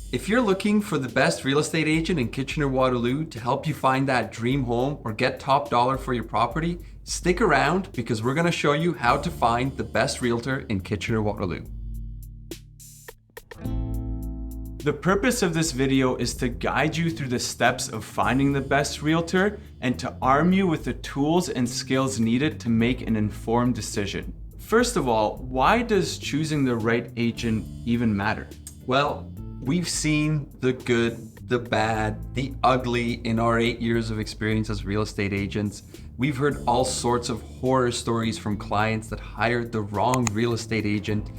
If you're looking for the best real estate agent in Kitchener-Waterloo to help you find that dream home or get top dollar for your property, stick around because we're going to show you how to find the best realtor in Kitchener-Waterloo. The purpose of this video is to guide you through the steps of finding the best realtor and to arm you with the tools and skills needed to make an informed decision. First of all, why does choosing the right agent even matter? Well, we've seen the good, the bad, the ugly in our 8 years of experience as real estate agents. We've heard all sorts of horror stories from clients that hired the wrong real estate agent,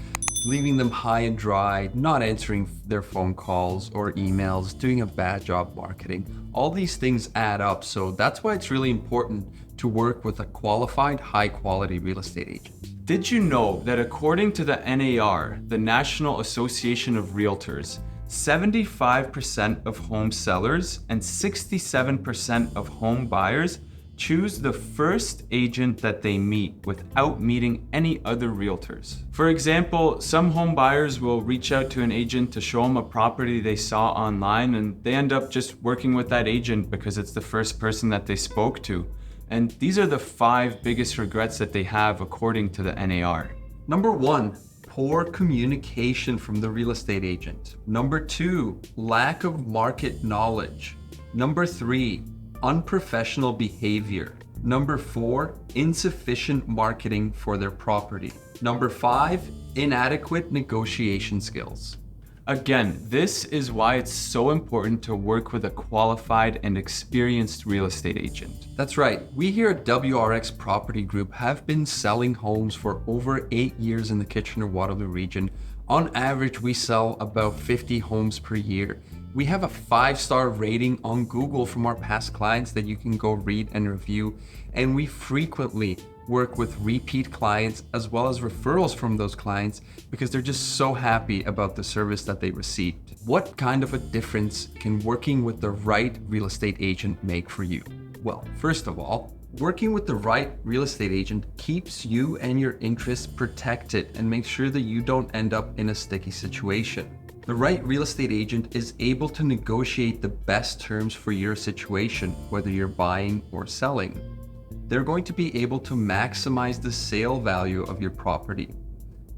leaving them high and dry, not answering their phone calls or emails, doing a bad job marketing. All these things add up, so that's why it's really important to work with a qualified, high-quality real estate agent. Did you know that according to the NAR, the National Association of Realtors, 75% of home sellers and 67% of home buyers choose the first agent that they meet without meeting any other realtors? For example, some home buyers will reach out to an agent to show them a property they saw online, and they end up just working with that agent because it's the first person that they spoke to. And these are the 5 biggest regrets that they have according to the NAR. Number 1, poor communication from the real estate agent. Number 2, lack of market knowledge. Number 3, unprofessional behavior. Number 4, insufficient marketing for their property. Number 5, inadequate negotiation skills. Again, this is why it's so important to work with a qualified and experienced real estate agent. That's right. We here at WRX Property Group have been selling homes for over 8 years in the Kitchener-Waterloo region. On average, we sell about 50 homes per year. We have a 5-star rating on Google from our past clients that you can go read and review. And we frequently work with repeat clients as well as referrals from those clients because they're just so happy about the service that they received. What kind of a difference can working with the right real estate agent make for you? Well, first of all, working with the right real estate agent keeps you and your interests protected and makes sure that you don't end up in a sticky situation. The right real estate agent is able to negotiate the best terms for your situation, whether you're buying or selling. They're going to be able to maximize the sale value of your property.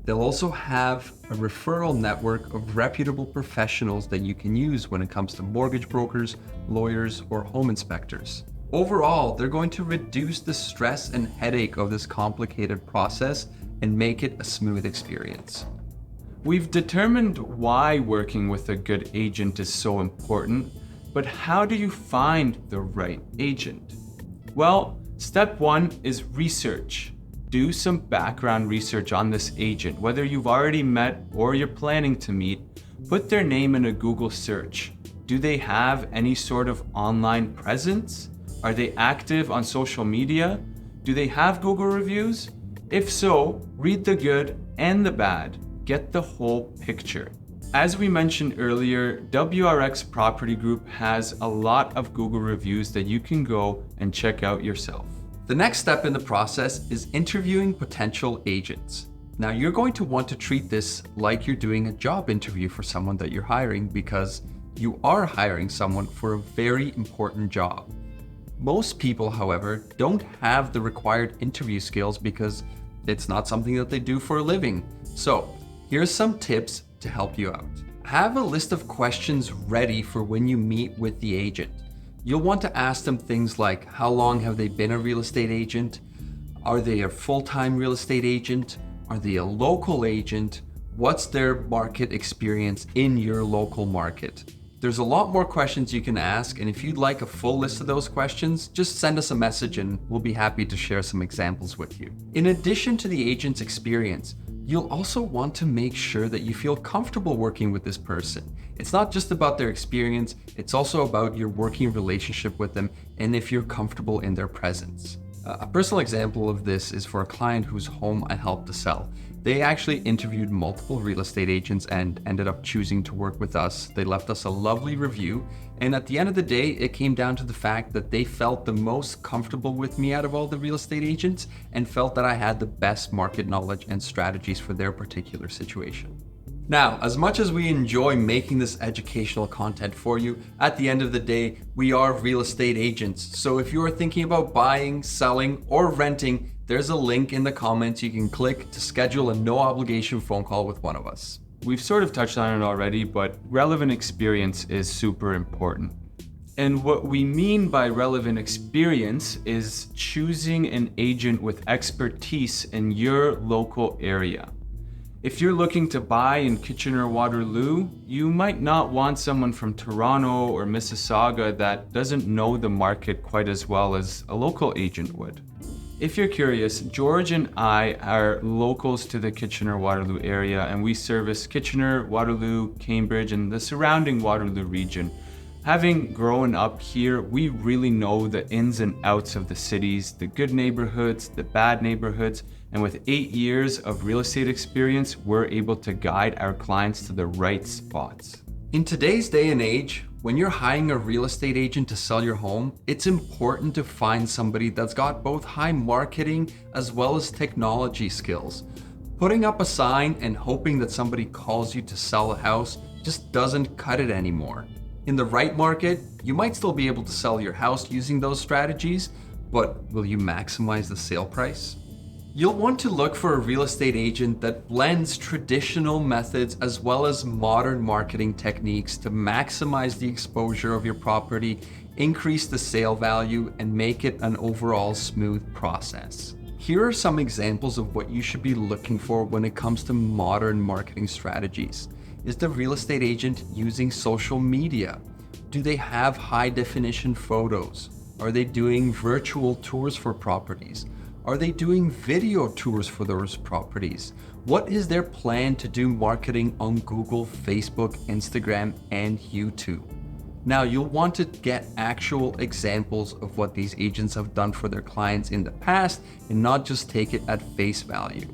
They'll also have a referral network of reputable professionals that you can use when it comes to mortgage brokers, lawyers, or home inspectors. Overall, they're going to reduce the stress and headache of this complicated process and make it a smooth experience. We've determined why working with a good agent is so important, but how do you find the right agent? Well, step 1 is research. Do some background research on this agent. Whether you've already met or you're planning to meet, put their name in a Google search. Do they have any sort of online presence? Are they active on social media? Do they have Google reviews? If so, read the good and the bad. Get the whole picture. As we mentioned earlier, WRX Property Group has a lot of Google reviews that you can go and check out yourself. The next step in the process is interviewing potential agents. Now, you're going to want to treat this like you're doing a job interview for someone that you're hiring because you are hiring someone for a very important job. Most people, however, don't have the required interview skills because it's not something that they do for a living. So, here's some tips to help you out. Have a list of questions ready for when you meet with the agent. You'll want to ask them things like, how long have they been a real estate agent? Are they a full-time real estate agent? Are they a local agent? What's their market experience in your local market? There's a lot more questions you can ask, and if you'd like a full list of those questions, just send us a message and we'll be happy to share some examples with you. In addition to the agent's experience, you'll also want to make sure that you feel comfortable working with this person. It's not just about their experience, it's also about your working relationship with them and if you're comfortable in their presence. A personal example of this is for a client whose home I helped to sell. They actually interviewed multiple real estate agents and ended up choosing to work with us. They left us a lovely review, and at the end of the day, it came down to the fact that they felt the most comfortable with me out of all the real estate agents and felt that I had the best market knowledge and strategies for their particular situation. Now, as much as we enjoy making this educational content for you, at the end of the day, we are real estate agents. So if you are thinking about buying, selling, or renting, there's a link in the comments you can click to schedule a no obligation phone call with one of us. We've sort of touched on it already, but relevant experience is super important. And what we mean by relevant experience is choosing an agent with expertise in your local area. If you're looking to buy in Kitchener-Waterloo, you might not want someone from Toronto or Mississauga that doesn't know the market quite as well as a local agent would. If you're curious, George and I are locals to the Kitchener-Waterloo area, and we service Kitchener, Waterloo, Cambridge, and the surrounding Waterloo region. Having grown up here, we really know the ins and outs of the cities, the good neighborhoods, the bad neighborhoods, and with 8 years of real estate experience, we're able to guide our clients to the right spots. In today's day and age, when you're hiring a real estate agent to sell your home, it's important to find somebody that's got both high marketing as well as technology skills. Putting up a sign and hoping that somebody calls you to sell a house just doesn't cut it anymore. In the right market, you might still be able to sell your house using those strategies, but will you maximize the sale price? You'll want to look for a real estate agent that blends traditional methods as well as modern marketing techniques to maximize the exposure of your property, increase the sale value, and make it an overall smooth process. Here are some examples of what you should be looking for when it comes to modern marketing strategies. Is the real estate agent using social media? Do they have high definition photos? Are they doing virtual tours for properties? Are they doing video tours for those properties? What is their plan to do marketing on Google, Facebook, Instagram, and YouTube? Now, you'll want to get actual examples of what these agents have done for their clients in the past and not just take it at face value.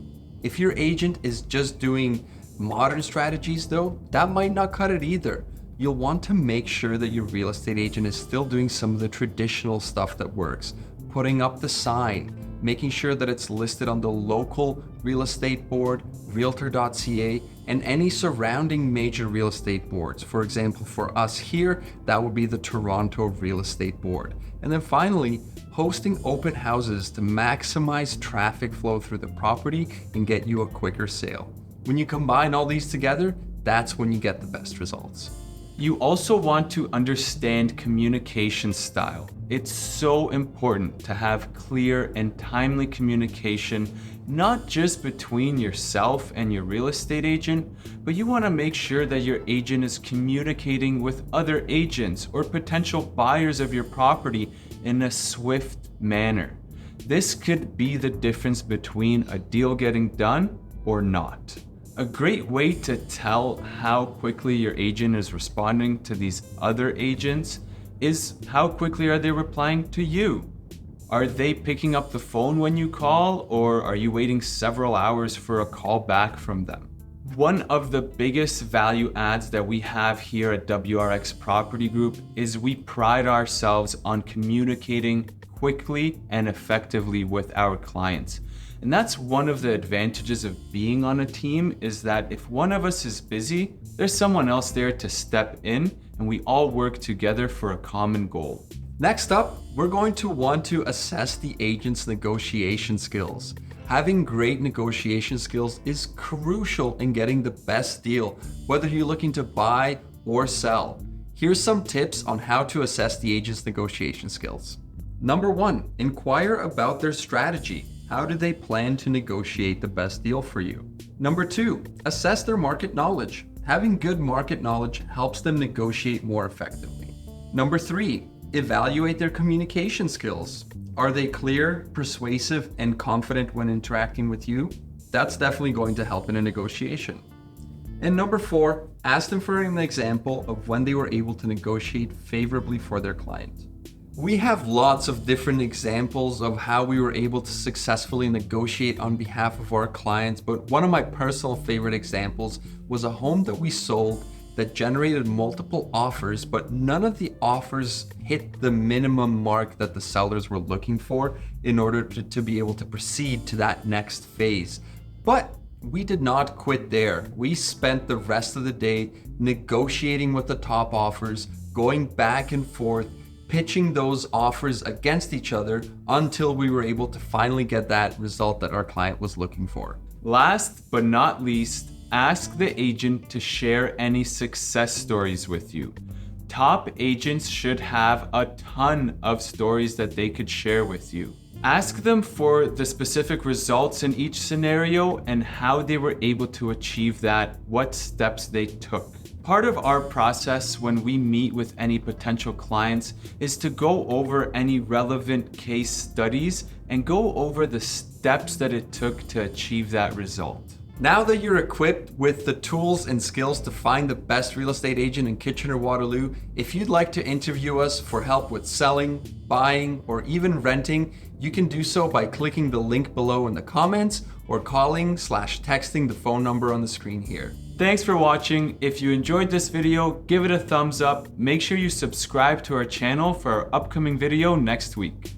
If your agent is just doing modern strategies though, that might not cut it either. You'll want to make sure that your real estate agent is still doing some of the traditional stuff that works. Putting up the sign, making sure that it's listed on the local real estate board, Realtor.ca, and any surrounding major real estate boards. For example, for us here, that would be the Toronto Real Estate Board. And then finally, hosting open houses to maximize traffic flow through the property and get you a quicker sale. When you combine all these together, that's when you get the best results. You also want to understand communication style. It's so important to have clear and timely communication, not just between yourself and your real estate agent, but you want to make sure that your agent is communicating with other agents or potential buyers of your property in a swift manner. This could be the difference between a deal getting done or not. A great way to tell how quickly your agent is responding to these other agents is how quickly are they replying to you? Are they picking up the phone when you call, or are you waiting several hours for a call back from them? One of the biggest value adds that we have here at WRX Property Group is we pride ourselves on communicating quickly and effectively with our clients. And that's one of the advantages of being on a team, is that if one of us is busy, there's someone else there to step in, and we all work together for a common goal. Next up, we're going to want to assess the agent's negotiation skills. Having great negotiation skills is crucial in getting the best deal, whether you're looking to buy or sell. Here's some tips on how to assess the agent's negotiation skills. Number 1, inquire about their strategy. How do they plan to negotiate the best deal for you? Number 2, assess their market knowledge. Having good market knowledge helps them negotiate more effectively. Number 3, evaluate their communication skills. Are they clear, persuasive, and confident when interacting with you? That's definitely going to help in a negotiation. And number 4, ask them for an example of when they were able to negotiate favorably for their client. We have lots of different examples of how we were able to successfully negotiate on behalf of our clients, but one of my personal favorite examples was a home that we sold that generated multiple offers, but none of the offers hit the minimum mark that the sellers were looking for in order to be able to proceed to that next phase. But We did not quit there. We spent the rest of the day negotiating with the top offers, going back and forth, pitching those offers against each other until we were able to finally get that result that our client was looking for. Last but not least, ask the agent to share any success stories with you. Top agents should have a ton of stories that they could share with you. Ask them for the specific results in each scenario and how they were able to achieve that, what steps they took. Part of our process when we meet with any potential clients is to go over any relevant case studies and go over the steps that it took to achieve that result. Now that you're equipped with the tools and skills to find the best real estate agent in Kitchener-Waterloo, if you'd like to interview us for help with selling, buying, or even renting, you can do so by clicking the link below in the comments or calling/texting the phone number on the screen here. Thanks for watching. If you enjoyed this video, give it a thumbs up. Make sure you subscribe to our channel for our upcoming video next week.